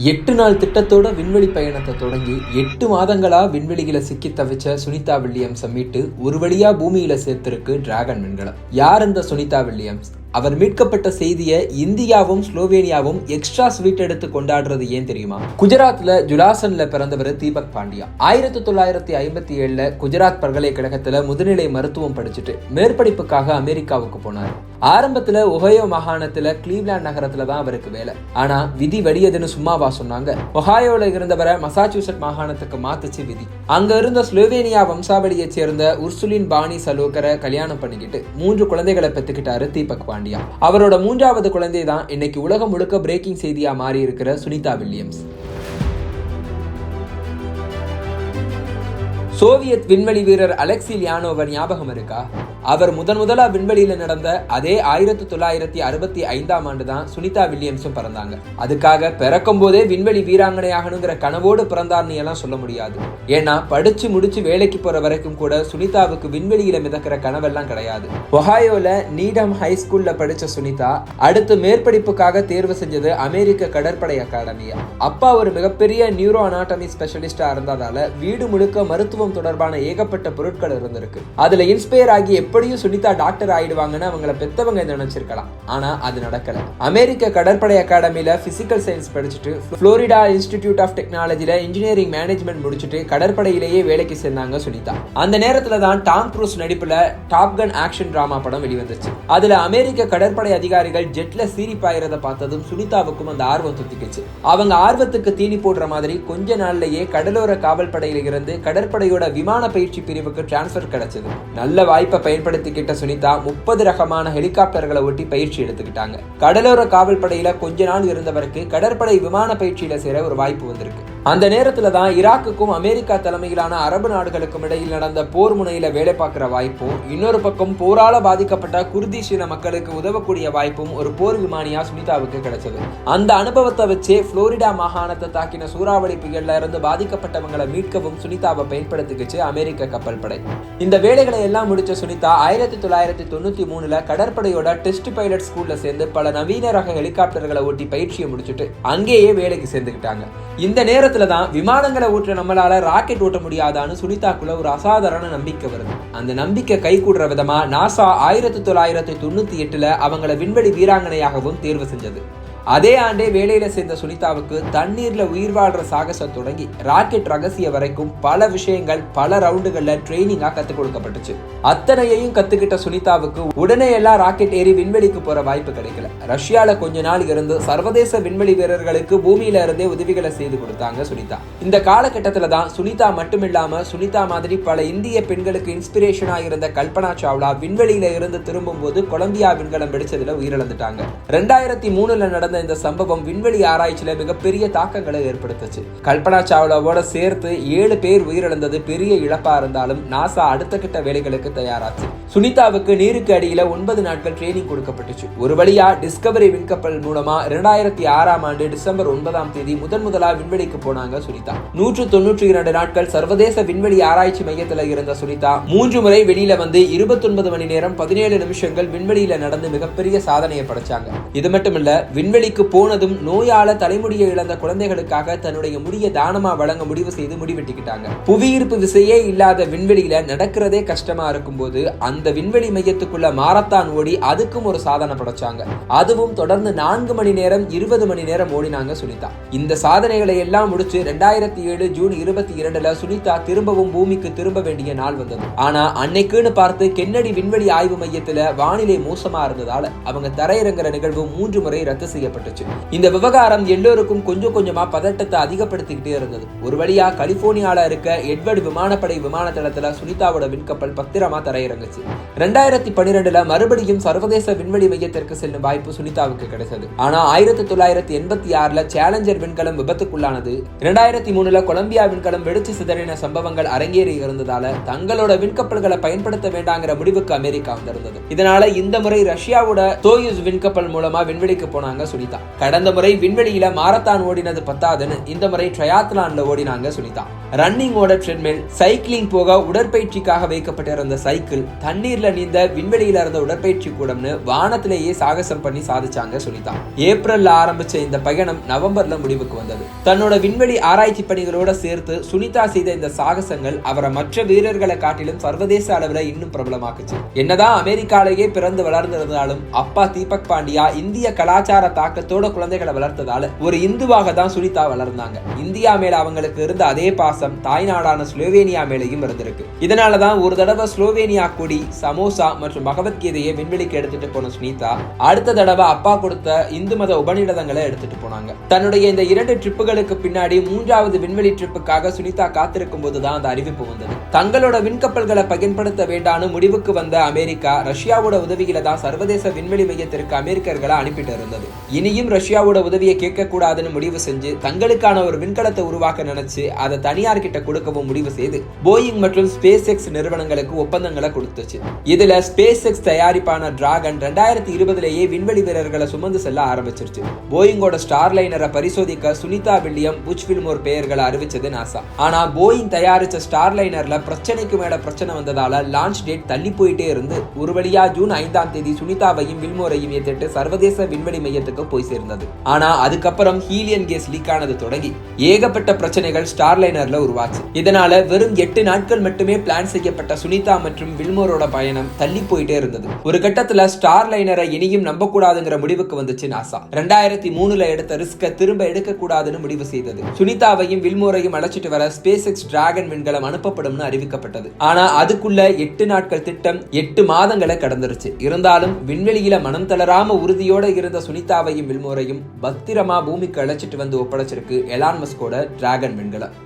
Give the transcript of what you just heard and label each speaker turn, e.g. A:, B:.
A: 8 நாள் திட்டத்தோட விண்வெளி பயணத்தை தொடங்கி 8 மாதங்களா விண்வெளிகளை சிக்கி தவிச்ச சுனிதா வில்லியம்ஸை மீட்டு ஒரு வழியா பூமியில சேர்த்திருக்கு டிராகன் விண்கலம். யார் இந்த சுனிதா வில்லியம்ஸ்? அவர் மீட்கப்பட்ட செய்தியை இந்தியாவும் ஸ்லோவேனியாவும் எக்ஸ்ட்ரா ஸ்வீட் எடுத்து கொண்டாடுறது ஏன் தெரியுமா? குஜராத்ல ஜுலாசன்ல பிறந்தவர் தீபக் பாண்டியா. 1957 குஜராத் பல்கலைக்கழகத்துல முதுநிலை மருத்துவம் படிச்சுட்டு மேற்படிப்புக்காக அமெரிக்காவுக்கு போனார். ஆரம்பத்துல ஒஹாயோ மாகாணத்துல கிளீவ்லாண்ட் நகரத்துல தான் அவருக்கு வேலை. ஆனா விதி வலியதுன்னு சும்மாவா சொன்னாங்க? ஒஹாயோல இருந்தவரை மசாச்சூசெட் மாகாணத்துக்கு மாத்துச்சு விதி. அங்க இருந்த ஸ்லோவேனியா வம்சாவளியை சேர்ந்த உர்சுலின் பானி சலோக்கரை கல்யாணம் பண்ணிக்கிட்டு 3 குழந்தைகளை பெற்றுக்கிட்டாரு தீபக் பாண்டியா. அவரோட 3வது குழந்தை தான் இன்னைக்கு உலகம் முழுக்க பிரேக்கிங் செய்தியா மாறி இருக்கிற சுனிதா வில்லியம்ஸ். சோவியத் விண்வெளி வீரர் அலெக்சி லியானோவர் ஞாபகம் இருக்கா? அவர் முதலா விண்வெளியில நடந்த அதே 1965 ஆண்டு தான் சுனிதா வில்லியம்ஸும் பிறந்தாங்க. அதுக்காக பிறக்கும் போதே விண்வெளி வீராங்கனையாகணுங்கிற கனவோடு பிறந்தார்னு எல்லாம் சொல்ல முடியாது. ஏன்னா படிச்சு முடிச்சு வேலைக்கு போற வரைக்கும் கூட சுனிதாவுக்கு விண்வெளியில மிதக்கிற கனவெல்லாம் கிடையாது. ஒஹாயோல நீடம் ஹை ஸ்கூல்ல படிச்ச சுனிதா அடுத்து மேற்படிப்புக்காக தேர்வு செஞ்சது அமெரிக்க கடற்படை அகாடமியா. அப்பா ஒரு மிகப்பெரிய நியூரோ அனாட்டமி ஸ்பெஷலிஸ்டா இருந்ததால வீடு முழுக்க மருத்துவம் தொடர்பான ஏகப்பட்ட பொருட்கள் இருந்திருக்கு. அதுல இன்ஸ்பயர் ஆகி எப்படியும் சுனிதா டாக்டர் ஆயிடுவாங்கன்னு அவங்கள பெத்தவங்க நினைச்சிருக்கலாம். ஆனா அது நடக்கல. அமெரிக்க கடற்படை அகாடமியில பிசிக்கல் சயின்ஸ் படிச்சுட்டு புளோரிடா இன்ஸ்டிடியூட் ஆஃப் டெக்னாலஜில இன்ஜினியரிங் மேனேஜ்மெண்ட் முடிச்சுட்டு கடற்படையிலேயே வேலைக்கு சேர்ந்தாங்க சுனிதா. அந்த நேரத்துல தான் டாம் க்ரூஸ் நடிப்புல டாப் கன் ஆக்ஷன் டிராமா படம் வெளிவந்துச்சு. அதுல அமெரிக்க கடற்படை அதிகாரிகள் ஜெட்ல சீறி பாயறத பார்த்ததும் சுனிதாவுக்கும் அந்த ஆர்வம் துத்திக்கிச்சு. அவங்க ஆர்வத்துக்கு தீனி போடுற மாதிரி கொஞ்ச நாள்லயே கடலோர காவல் படையில இருந்து கடற்படையோட விமான பயிற்சி பிரிவுக்கு டிரான்ஸ்பர் கிடைச்சது. நல்ல வாய்ப்பை பயன்படுத்திக்கிட்ட சுனிதா 30 ரகமான ஹெலிகாப்டர்களை ஒட்டி பயிற்சி எடுத்துக்கிட்டாங்க. கடலோர காவல் படையில கொஞ்ச நாள் இருந்தவருக்கு கடற்படை விமான பயிற்சியில சேர ஒரு வாய்ப்பு வந்திருக்கு. அந்த நேரத்துல தான் ஈராக்குக்கும் அமெரிக்கா தலைமையிலான அரபு நாடுகளுக்கும் இடையில் நடந்த போர் முனையில வேலை பார்க்கிற வாய்ப்பும், இன்னொரு பக்கம் போரால பாதிக்கப்பட்ட குர்திஷ் இன மக்களுக்கு உதவக்கூடிய வாய்ப்பும் ஒரு போர் விமானியா சுனிதாவுக்கு கிடைச்சது. அந்த அனுபவத்தை வச்சே புளோரிடா மாகாணத்தை தாக்கின சூறாவளி புயல்ல இருந்து பாதிக்கப்பட்டவங்களை மீட்கவும் சுனிதாவை பயன்படுத்திக்கிச்சு அமெரிக்க கப்பல் படை. இந்த வேலைகளை எல்லாம் முடிச்ச சுனிதா 1993 கடற்படையோட டெஸ்ட் பைலட் ஸ்கூல்ல சேர்ந்து பல நவீன ரக ஹெலிகாப்டர்களை ஓட்டி பயிற்சியை முடிச்சுட்டு அங்கேயே வேலைக்கு சேர்ந்துக்கிட்டாங்க. இந்த நேரத்துல தான் விமானங்களை ஓட்ட நம்மளால ராக்கெட் ஓட்ட முடியாதான்னு சுனிதாக்குள்ள ஒரு அசாதாரண நம்பிக்கை வருது. அந்த நம்பிக்கை கை கூடுற விதமா நாசா 1998 அவங்கள விண்வெளி வீராங்கனையாகவும் தேர்வு செஞ்சது. அதே ஆண்டே வேலையில சேர்ந்த சுனிதாவுக்கு தண்ணீர்ல உயிர் வாழ்ற சாகசம் தொடங்கி ராக்கெட் ரகசிய வரைக்கும் பல விஷயங்கள் பல ரவுண்டுகள்ல ட்ரைனிங்கா கத்துக் கொடுக்கப்பட்டுச்சு. அத்தனையையும் கத்துக்கிட்ட சுனிதாவுக்கு உடனே எல்லாம் ராக்கெட் ஏறி விண்வெளிக்கு போற வாய்ப்பு கிடைக்கல. ரஷ்யால கொஞ்ச நாள் இருந்து சர்வதேச விண்வெளி வீரர்களுக்கு பூமியில இருந்தே உதவிகளை செய்து கொடுத்தாங்க சுனிதா. இந்த காலகட்டத்துல தான் சுனிதா மட்டுமில்லாம சுனிதா மாதிரி பல இந்திய பெண்களுக்கு இன்ஸ்பிரேஷனா இருந்த கல்பனா சாவ்லா விண்வெளியில இருந்து திரும்பும் போது கொலம்பியா விண்கலம் வெடிச்சதுல உயிரிழந்துட்டாங்க. 2003 நடந்த இந்த சம்பவம் விண்வெளி ஆராய்ச்சியில மிகப்பெரிய தாக்கங்களை ஏற்படுத்துச்சு. கல்பனா சாவ்லாவோட சேர்த்து 7 பேர் உயிரிழந்தது பெரிய இழப்பா இருந்தாலும் நாசா அடுத்த கட்ட வேலைகளுக்கு தயாராச்சு. சுனிதாவுக்கு நீருக்கு அடியில 9 நாட்கள் ட்ரைனிங் கொடுக்கப்பட்டுச்சு. ஒரு வழியா டிஸ்கவரி விண்கப்பல் மூலமா 2006 ஆண்டு டிசம்பர் 9 முதலா விண்வெளிக்கு போனாங்க சுனிதா. 192 நாட்கள் சர்வதேச விண்வெளி ஆராய்ச்சி மையத்துல இருந்த சுனிதா 3 முறை வெளியில வந்து 29 மணி நேரம் 17 நிமிஷங்கள் விண்வெளியில நடந்து மிகப்பெரிய சாதனையை படைச்சாங்க. இது மட்டும் இல்ல, விண்வெளிக்கு போனதும் நோயால தலைமுடியை இழந்த குழந்தைகளுக்காக தன்னுடைய முடிய தானமா வழங்க முடிவு செய்து முடிவெட்டிக்கிட்டாங்க. புவியீர்ப்பு விசையே இல்லாத விண்வெளியில நடக்கிறதே கஷ்டமா இருக்கும் போது அந்த விண்வெளி மையத்துக்குள்ள மாரத்தான் ஓடி அதுக்கும் ஒரு சாதனை படைச்சாங்க. அதுவும் தொடர்ந்து 4 மணி நேரம் 20 மணி நேரம் ஓடினாங்க சுனிதா. இந்த சாதனைகளை எல்லாம் முடிச்சு 2007 ஜூன் 22 சுனிதா திரும்பவும் பூமிக்கு திரும்ப வேண்டிய நாள் வந்தது. ஆனா அன்னைக்குன்னு பார்த்து கென்னடி விண்வெளி ஆய்வு மையத்துல வானிலை மோசமா இருந்ததால அவங்க தரையிறங்குற நிகழ்வு 3 முறை ரத்து செய்யப்பட்டுச்சு. இந்த விவகாரம் எல்லோருக்கும் கொஞ்சம் கொஞ்சமா பதட்டத்தை அதிகப்படுத்திக்கிட்டே இருந்தது. ஒரு வழியா கலிபோர்னியால இருக்க எட்வர்ட் விமானப்படை விமான தளத்துல சுனிதாவோட விண்கப்பல் பத்திரமா தரையிறங்குச்சு. 2012 மறுபடியும் சர்வதேச விண்வெளி மையத்திற்கு செல்லும் வாய்ப்பு சுனிதாவுக்கு கிடைச்சது. ஆனா 1986 சேலஞ்சர் விண்கலம் விபத்துக்குள்ளானது. 2003 கொலம்பியா விண்கலம் வெடிச்சு சிதறின சம்பவங்கள் அரங்கேறி இருந்ததால தங்களோட விண்கப்பல்களை பயன்படுத்த வேண்டாங்கிற முடிவுக்கு அமெரிக்கா வந்திருந்தது. இதனால இந்த முறை ரஷ்யாவோட சோயுஸ் விண்கப்பல் மூலமா விண்வெளிக்கு போனாங்க சுனிதா. சுனிதா. கடந்த முறை விண்வெளியில மாரத்தான் ஓடினது பத்தாதுன்னு இந்த முறை ட்ரையாத்லான்ல ஓடினாங்க சுனிதா. ரன்னிங் ஓட ட்ரெட்மில், சைக்கிளிங் போக உடற்பயிற்சிக்காக வைக்கப்பட்டிருந்த சைக்கிள், தண்ணீர்ல நீந்த விண்வெளியில இருந்த உடற்பயிற்சி கூடம்னு வானத்திலேயே சாகசம் பண்ணி சாதிச்சாங்க சுனிதா. ஏப்ரல்ல ஆரம்பிச்ச இந்த பயணம் நவம்பர்ல முடிவுக்கு வந்தது. தன்னோட விண்வெளி ஆராய்ச்சி பணிகளோட சேர்த்து சுனிதா செய்த இந்த சாகசங்கள் அவரை மற்ற வீரர்களை காட்டிலும் சர்வதேச அளவில் இன்னும் பிரபலமாக்குச்சு. என்னதான் அமெரிக்காலேயே பிறந்து வளர்ந்திருந்தாலும் அப்பா தீபக் பாண்டியா இந்திய கலாச்சார தாக்கத்தோட குழந்தைகளை வளர்த்ததால ஒரு இந்துவாக தான் சுனிதா வளர்ந்தாங்க. இந்தியா மேல அவங்களுக்கு இருந்த அதே பாசம் தாய்நாடான ஸ்லோவேனியா மேலையும் இருந்திருக்கு. இதனாலதான் ஒரு தடவை ஸ்லோவேனியா கொடி, சமோசா மற்றும் பகவத்கீதையை விண்வெளிக்கு எடுத்துட்டு போன சுனிதா அடுத்த தடவை அப்பா கொடுத்த இந்து மத உபநிடதங்களை எடுத்துட்டு போனாங்க. தன்னுடைய இந்த 2 ட்ரிப்புகளுக்கு பின்னாடி 3வது விண்வெளி ட்ரிப்புக்காக சுனிதா காத்திருக்கும் போதுதான் அந்த அறிவிப்பு வந்தது. தங்களோட விண்கப்பல்களை பயன்படுத்த வேண்டான்னு முடிவுக்கு வந்த அமெரிக்கா ரஷ்யாவோட உதவியில தான் சர்வதேச விண்வெளி மையத்திற்கு அமெரிக்கர்களை அனுப்பிட்டு இருந்தது. இனியும் ரஷ்யாவோட உதவியை கேட்க கூடாதுன்னு முடிவு செஞ்சு தங்களுக்கான ஒரு விண்கலத்தை உருவாக்க நினைச்சு அதை தனியார் கிட்ட கொடுக்கவும் முடிவு செய்து போயிங் மற்றும் ஸ்பேஸ் எக்ஸ் நிறுவனங்களுக்கு ஒப்பந்தங்களை கொடுத்துச்சு. இதுல ஸ்பேஸ் எக்ஸ் தயாரிப்பான டிராகன் 2020லேயே விண்வெளி வீரர்களை சுமந்து செல்ல ஆரம்பிச்சிருச்சு. போயிங்கோட ஸ்டார்லைனரை பரிசோதிக்க சுனிதா வில்லியம், புச் வில்மோர் பெயர்களை அறிவிச்சது நாசா. ஆனா போயிங் தயாரிச்ச ஸ்டார்லைனர்ல பிரச்சனைக்கு மேல பிரச்சனை வந்ததால லான்ச் டேட் தள்ளி போயிட்டே இருந்து ஒரு வழியா ஜூன் 5ஆம் தேதி சுனிதாவையும் வில்மோரையும் ஏற்றிட்டு சர்வதேச விண்வெளி மையத்துக்கு போய் சேர்ந்தது. ஆனா அதுக்கப்புறம் ஹீலியன் கேஸ் லீக் ஆனது தொடங்கி ஏகப்பட்ட பிரச்சனைகள் ஸ்டார்லைனர்ல உருவாச்சு. இதனால வெறும் 8 நாட்கள் மட்டுமே பிளான் செய்யப்பட்ட சுனிதா மற்றும் வில்மோரோட பயணம் தள்ளி போயிட்டே இருந்தது. ஒரு கட்டத்துல ஸ்டார்லைனரை இனியும் நம்ப கூடாதுங்கிற முடிவுக்கு வந்துச்சு நாசா. 2003ல எடுத்த ரிஸ்க திரும்ப எடுக்க கூடாதுன்னு முடிவு செய்தது. சுனிதாவையும் வில்மோரையும் அழைச்சிட்டு வர ஸ்பேஸ் எக்ஸ் டிராகன் விண்கலம் அனுப்பப்படும்னு அறிவிக்கப்பட்டது. ஆனா அதுக்குள்ள 8 நாட்கள் திட்டம் 8 மாதங்களை கடந்துருச்சு. இருந்தாலும் விண்வெளியில மனம் தளராம உறுதியோட இருந்த சுனிதாவையும் வில்மோரையும் பத்திரமா பூமிக்கு அழைச்சிட்டு வந்து ஒப்படைச்சிருக்கு எலான் மஸ்கோட டிராகன் விண்கலம்.